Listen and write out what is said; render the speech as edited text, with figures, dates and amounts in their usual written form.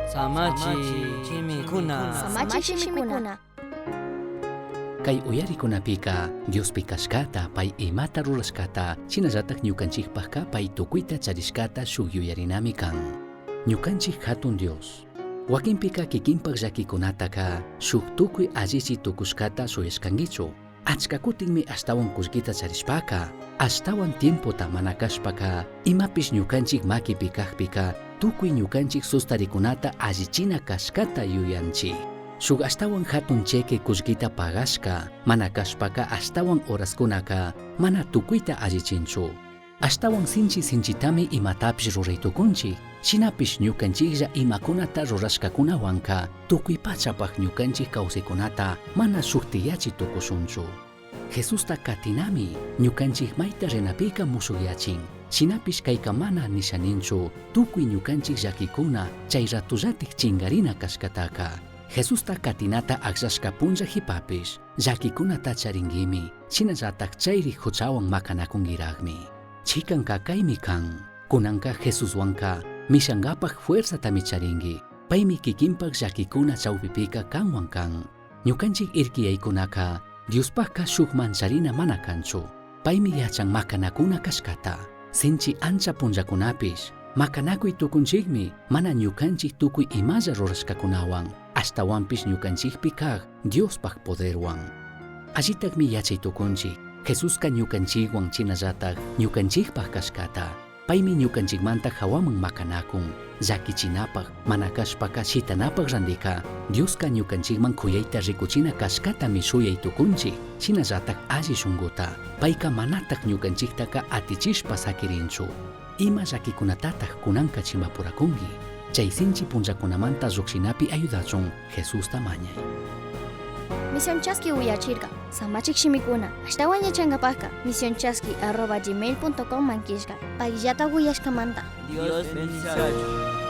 Samachi Chimikuna. Kay uyarikunapika Dios pikashkata pay imata rurashkata shinallatak ñukanchikpajka pay tukuyta charishkata shuk yuyarinami kan. Ñukanchik hatun Dios wakinpika kikinpak llakikunataka shuk tukuy allichi tukushkata suyashkankichu. Achka kutinmi ashtawan kullkita charishpaka ashtawan tiempota manakashpaka imapish ñukanchik makipi kajpika tukuy ñukanchik sustarikunata allichina kashkata yuyanchik. Shuk ashtawan hatun cheque kullkita pagashka manakashpaka ashtawan horaskunaka mana tukuyta allichinchu. Ashtawan sinchitami imatapish ruraytukunchik. Shinapish ñukanchiklla imakunata rurashkakunawanka tukuy pachapaq ñukanchik kawsaykunata mana shuktiyachi tukushunchu. Jesusta katinami ñukanchik mayta rinapika musukyachin. Shinapish kayka mana nishaninchu tukuy ñukanchik llakikuna chay ratullatik chingarina kashkataka. Jesusta katinata akshashka punlla hipapish llakikunata charingimi shinallatak chayri huchawan makanakunkiraqmi. Chikanka kaymi kan kunanka Jesuswanka mishankapaq fuerzatami charinki. Paymi kikinpak llakikuna chawpipika kanwan kan. Ñukanchik irkiyaykunaka Diospajka shuk mancharina mana kanchu. Paymi yachan makanakuna kashkata. Sinchi ancha punllakunapish makanakuy tukunchikmi mana ñukanchik tukuy imalla rurashkakunawan ashtawanpish ñukanchikpi kaq Diospaj poderwan. Allitakmi yachay tukunchik Jesuska ñukanchikwan chinallatak ñukanchikpaj kashkata. Paymi ñukanchikmanta hawaman makanakun llakichinapaq manakashpaka shitanapaq randika Dioska ñukanchikman kuyayta rikuchina kashkatami shuyay tukunchik shinallatak alli shunquta payka manatak ñukanchiktaka atichishpa sakirinchu. Ima llakikunatataq kunanka chimapurakunki chay sinchi punllakunamanta lluqshinapi ayudachun Jesusta mañay. Misionchaski uyachirka Samachik Shimikuna ashtawan yachankapajka misionchaski@gmail.com mankishka paillata uyashkamanta. Dios bendiga.